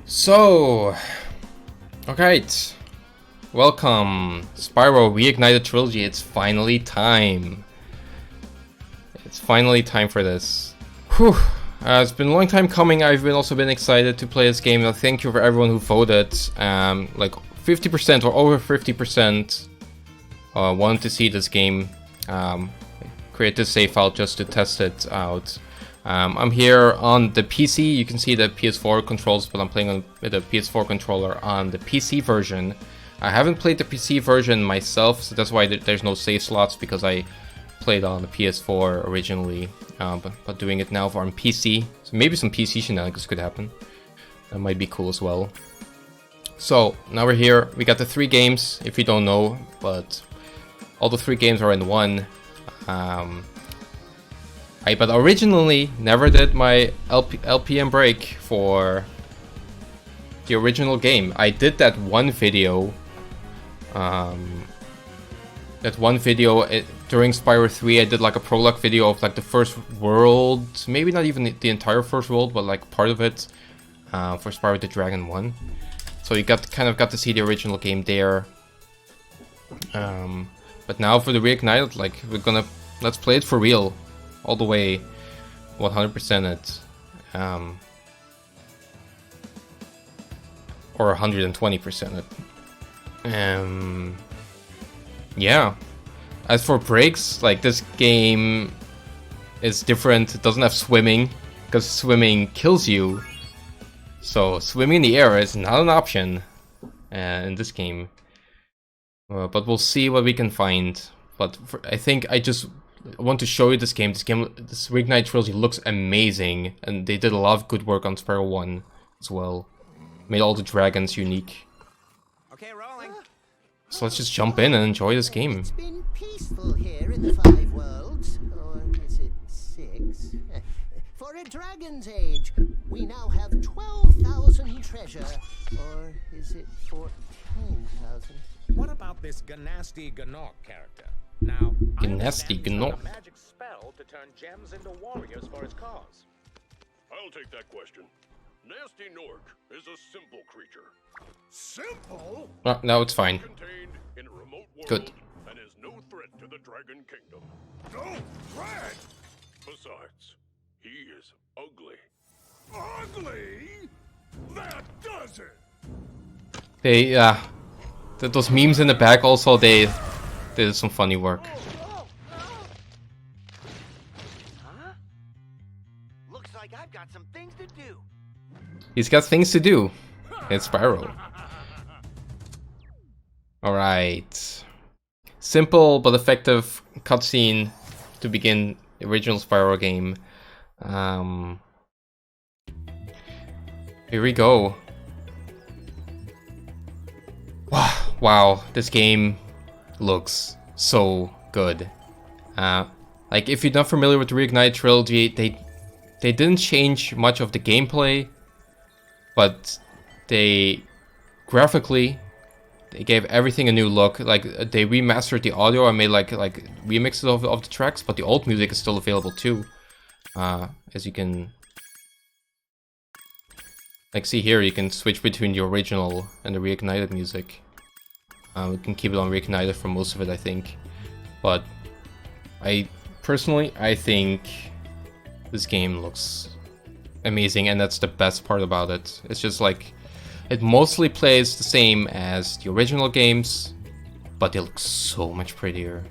So, alright, welcome, Spyro Reignited Trilogy. It's finally time. It's finally time for this. Whew. It's been a long time coming. I've also been excited to play this game. Thank you for everyone who voted. Like 50% or over 50% wanted to see this game. Create this save file just to test it out. I'm here on the PC. You can see the PS4 controls, but I'm playing with a PS4 controller on the PC version. I haven't played the PC version myself, so that's why there's no save slots, because I played on the PS4 originally, but doing it now on PC. So maybe some PC shenanigans could happen. That might be cool as well. So now we're here. We got the 3 games, if you don't know, but all the 3 games are in one. But originally never did my LPM break for the original game. I did that one video. During Spyro 3, I did like a prologue video of like the first world, maybe not even the entire first world, but like part of it, for Spyro the Dragon 1. So you kind of got to see the original game there. But now for the Reignited, like let's play it for real. All the way 100% it, or 120% it. Yeah. As for breaks, like this game is different. It doesn't have swimming, because swimming kills you. So swimming in the air is not an option in this game. But we'll see what we can find. But I think I want to show you this game. This Reignited Trilogy looks amazing, and they did a lot of good work on Spyro 1 as well. Made all the dragons unique. Okay, rolling. So let's just jump in and enjoy this game. It's been peaceful here in the 5 worlds, or is it 6? For a dragon's age, we now have 12,000 treasure, or is it 14,000? What about this Gnasty Gnorc character? Now, Gnasty Gnorc. a magic spell to turn gems into warriors for his cause. I'll take that question. Nasty Gnorc is a simple creature. Simple? Oh, now it's fine. Contained in a remote world. Good. And is no threat to the Dragon Kingdom. No threat? Besides, he is ugly. Ugly? That does it! They, those memes in the back also, they did some funny work. Huh? Looks like I've got some things to do. He's got things to do. It's Spyro. Alright. Simple but effective cutscene to begin the original Spyro game. Here we go. Wow, this game looks so good. Like, if you're not familiar with the Reignited Trilogy, they didn't change much of the gameplay, but they graphically gave everything a new look. Like, they remastered the audio and made like remixes of the tracks, but the old music is still available too. As you can like see here, you can switch between the original and the Reignited music. We can keep it on Reignited for most of it, I think. But I think this game looks amazing, and that's the best part about it. It's just like, it mostly plays the same as the original games, but they look so much prettier.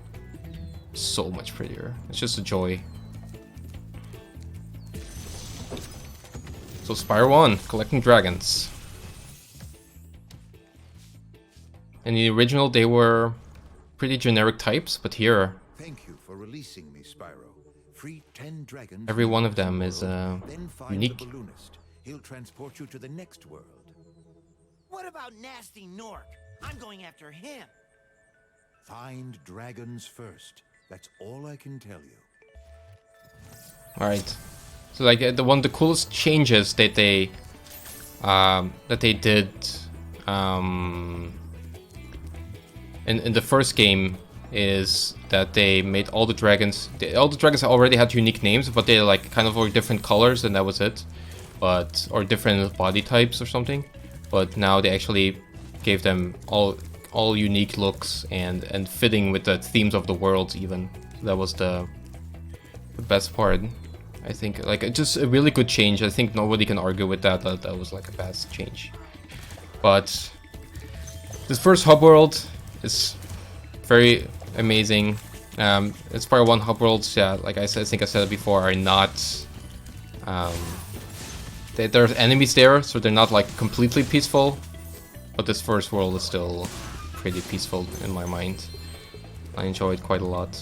So much prettier. It's just a joy. So Spyro 1, collecting dragons. In the original, they were pretty generic types, but here, Thank you for releasing me, Spyro. Free 10 dragons. every one of them is Then find unique. the balloonist. He'll transport you to the next world. What about Nasty Gnorc? I'm going after him. Find dragons first. That's all I can tell you. Alright. So like the coolest changes that they did in the first game is that they made all the dragons already had unique names, but they like kind of were different colors, and that was it. or different body types or something. But now they actually gave them all unique looks and fitting with the themes of the world even. That was the best part. I think like just a really good change. I think nobody can argue with that was like a best change. But this first hub world is very amazing. Spyro 1 hub worlds, yeah, like I said, I think I said it before, are not there's enemies there, so they're not like completely peaceful, but this first world is still pretty peaceful in my mind. I enjoy it quite a lot.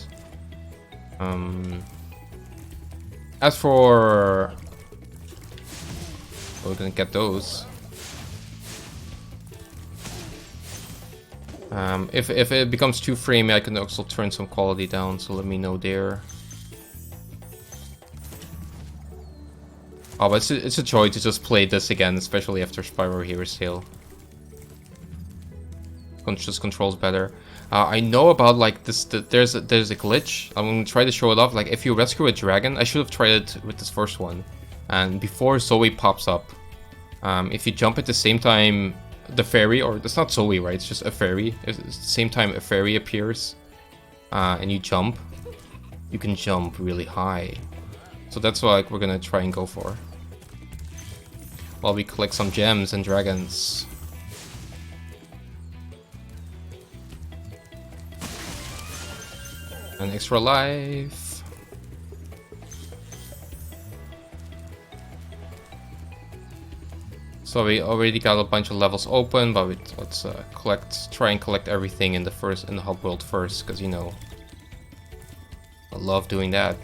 As for we're gonna get those. If it becomes too framey, I can also turn some quality down, so let me know there. Oh, but it's a joy to just play this again, especially after Spyro Hero's Tale. Just controls better. I know about like this. There's a glitch. I'm gonna try to show it off. Like if you rescue a dragon, I should have tried it with this first one. And before Zoe pops up, if you jump at the same time the fairy, or it's not Zoe, right? It's just a fairy. At the same time a fairy appears, and you jump, you can jump really high. So that's what we're gonna try and go for. While we collect some gems and dragons. An extra life. So we already got a bunch of levels open, but let's try and collect everything in the hub world first, because you know, I love doing that.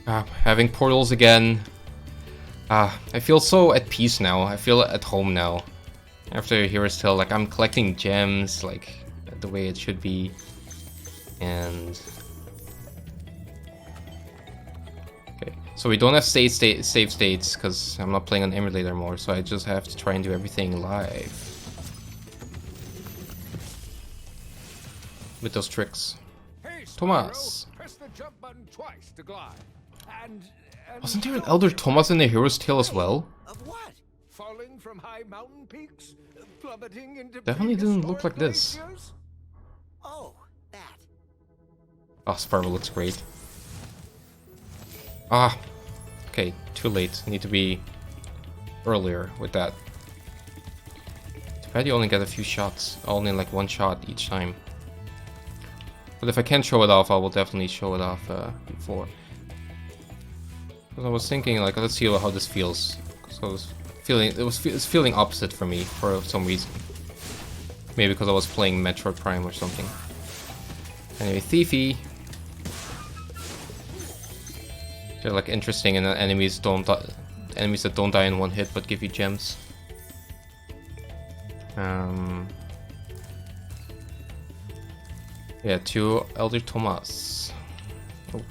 Having portals again. I feel so at peace now. I feel at home now. After Hero's Tale, like I'm collecting gems, like the way it should be, and okay. So we don't have save states because I'm not playing on emulator more. So I just have to try and do everything live with those tricks. Hey, Spyro, Thomas. press the jump button twice to glide. And Wasn't there an Elder Thomas in the Hero's Tale as well? Of what? falling from high mountain peaks, plummeting into Definitely didn't look like prehistoric this. glaciers? Oh, that. Oh, Spyro looks great. Okay, too late. Need to be earlier with that. Too bad you only get a few shots. Only like one shot each time. But if I can show it off, I will definitely show it off before. Because I was thinking, like, let's see how this feels. Because I was feeling, it's feeling opposite for me for some reason. Maybe because I was playing Metroid Prime or something. Anyway, Thiefy. They're like interesting, and enemies that don't die in one hit but give you gems. Yeah, 2 Elder Thomas. Oh,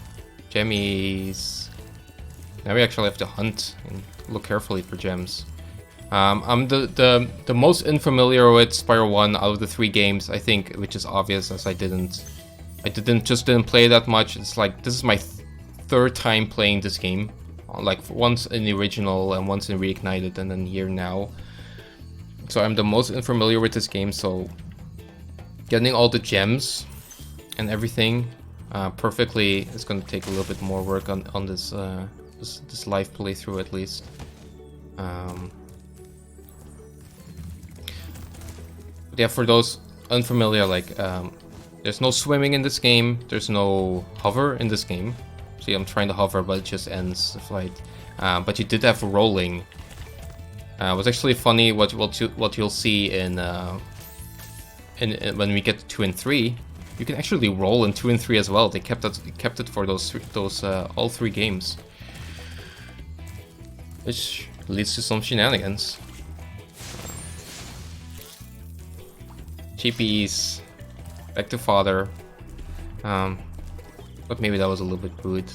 gemmies. Now we actually have to hunt and look carefully for gems. I'm the most unfamiliar with Spyro 1 out of the 3 games, I think, which is obvious as I didn't play that much. It's like this is my third time playing this game, like once in the original and once in Reignited, and then here now. So I'm the most unfamiliar with this game. So getting all the gems and everything perfectly is going to take a little bit more work on this this live playthrough at least. Yeah, for those unfamiliar, like there's no swimming in this game, there's no hover in this game. See, I'm trying to hover, but it just ends the flight. But you did have rolling. It was actually funny what you'll see in when we get to 2 and 3. You can actually roll in 2 and 3 as well. They kept it for those all 3 games, which leads to some shenanigans. Cheapies, back to father. But maybe that was a little bit rude.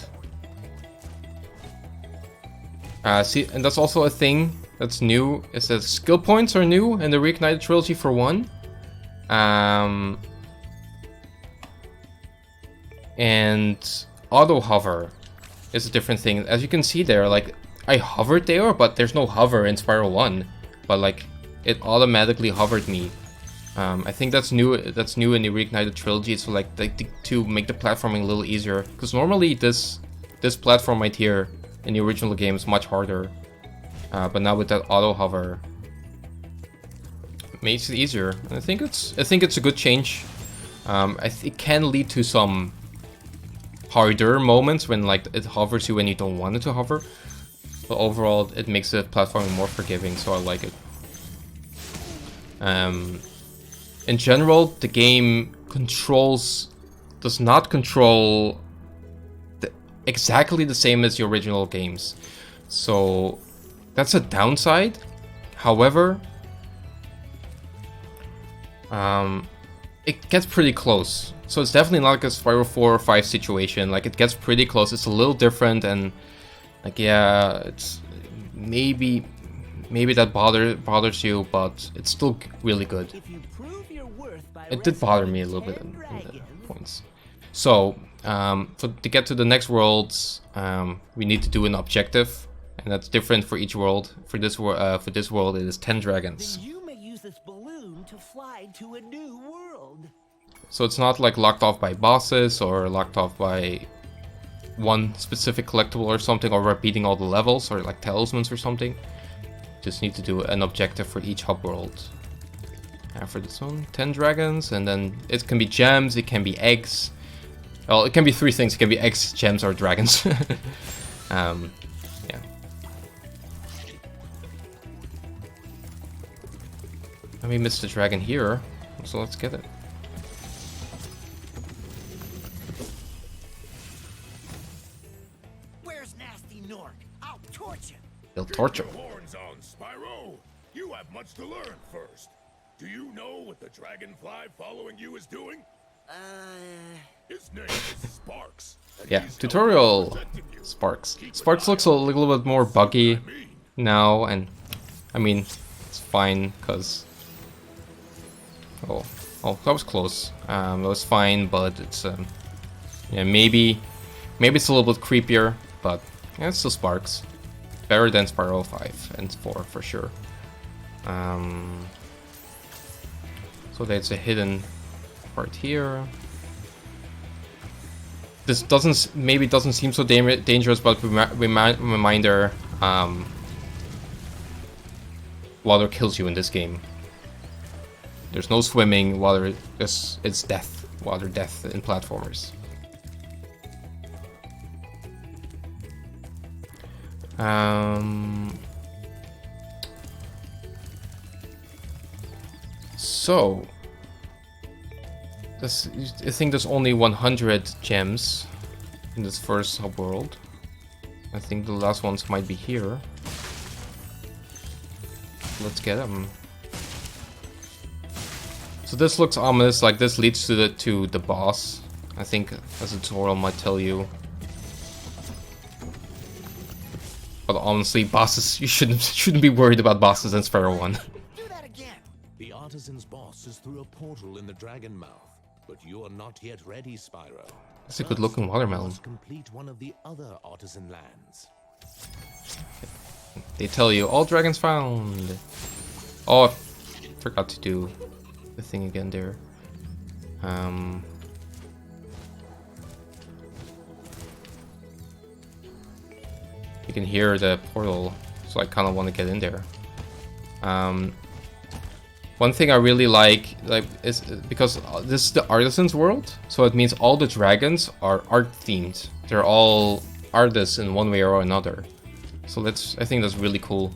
See, and that's also a thing that's new. It says skill points are new in the Reignited Trilogy for 1. And auto hover is a different thing. As you can see there, like I hovered there, but there's no hover in Spyro 1. But like it automatically hovered me. I think that's new. That's new in the Reignited Trilogy. So like to make the platforming a little easier. Because normally this platform right here in the original game is much harder. But now with that auto hover, it makes it easier. And I think it's a good change. It can lead to some harder moments when like it hovers you when you don't want it to hover. But overall, it makes the platforming more forgiving, so I like it. In general, the game does not control exactly the same as the original games. So that's a downside. However, it gets pretty close. So it's definitely not like a Spyro 4 or 5 situation. Like it gets pretty close. It's a little different, and like yeah, it's maybe that bothers you, but it's still really good. It did bother me a little bit in the points. So to get to the next worlds, we need to do an objective, and that's different for each world. For this world, it is 10 dragons. Then you may use this balloon to fly to a new world. So it's not like locked off by bosses or locked off by one specific collectible or something, or repeating all the levels or like talismans or something. Just need to do an objective for each hub world. And for this one, 10 dragons, and then it can be gems, it can be eggs. Well, it can be 3 things. It can be eggs, gems, or dragons. Yeah. And we missed the dragon here, so let's get it. Where's Nasty Nork? I'll torch him. They'll torture. Keep your horns on, Spyro. You have much to learn first. Do you know what the dragonfly following you is doing? His name is Sparx. and Yeah, he's tutorial protecting you. Sparx. Sparx looks a little bit more buggy now, and I mean, it's fine, because... Oh, that was close. That was fine, but it's, yeah, maybe it's a little bit creepier, but yeah, it's still Sparx. Better than Spyro 5 and 4, for sure. So there's a hidden part here. This doesn't seem so dangerous, but reminder, water kills you in this game. There's no swimming. Water it's death. Water death in platformers. So I think there's only 100 gems in this first hub world. I think the last ones might be here. Let's get them. So this looks ominous, like this leads to the boss. I think as a tutorial might tell you. But honestly, bosses, you shouldn't be worried about bosses in Spyro 1. Do that again. The Artisans' boss is through a portal in the Dragon Mouth, but you are not yet ready, Spyro. That's a good looking watermelon. You must complete one of the other Artisan lands. They tell you, all dragons found. Oh, I forgot to do the thing again there. You can hear the portal, so I kind of want to get in there. One thing I really like is because this is the Artisans world, so it means all the dragons are art themed. They're all artists in one way or another. So I think that's really cool.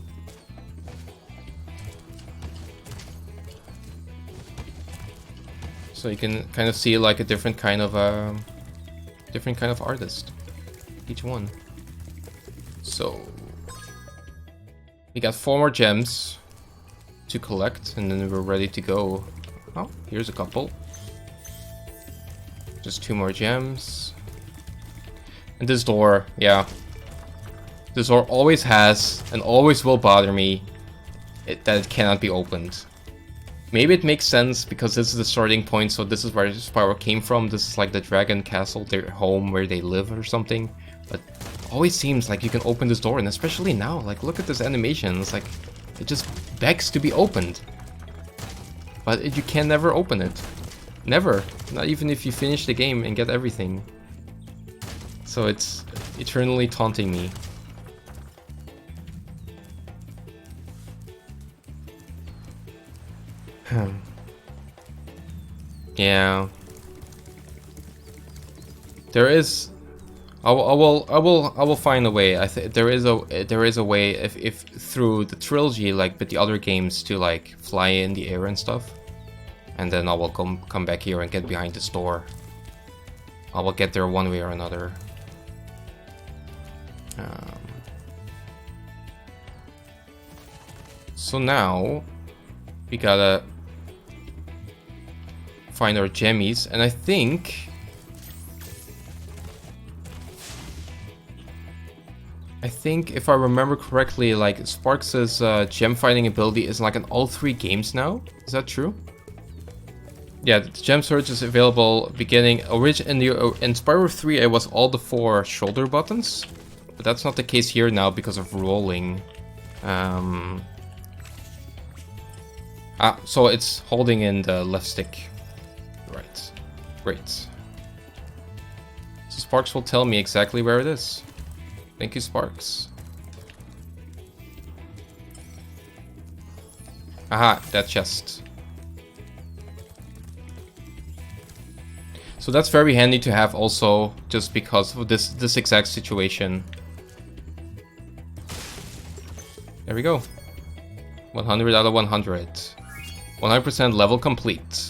So you can kind of see like a different kind of artist, each one. So we got 4 more gems to collect, and then we're ready to go. Oh, here's a couple. Just 2 more gems. And this door, yeah. This door always has and always will bother me that it cannot be opened. Maybe it makes sense because this is the starting point, so this is where Spyro came from. This is like the dragon castle, their home where they live or something. But always seems like you can open this door, and especially now, like look at this animation. It's like it just begs to be opened. But you can never open it. Never. Not even if you finish the game and get everything. So it's eternally taunting me. Yeah. There is. I will find a way. I think there is a way if through the trilogy, like with the other games, to like fly in the air and stuff, and then I will come back here and get behind this door. I will get there one way or another. So now we gotta find our gemmies, and I think if I remember correctly, like Sparx's gem fighting ability is like in all 3 games now. Is that true? Yeah, the gem search is available beginning in Spyro 3. It was all the 4 shoulder buttons, but that's not the case here now because of rolling. So it's holding in the left stick. Right. Great. So Sparx will tell me exactly where it is. Thank you, Sparx. Aha, that chest. So that's very handy to have also, just because of this exact situation. There we go. 100 out of 100. 100% level complete.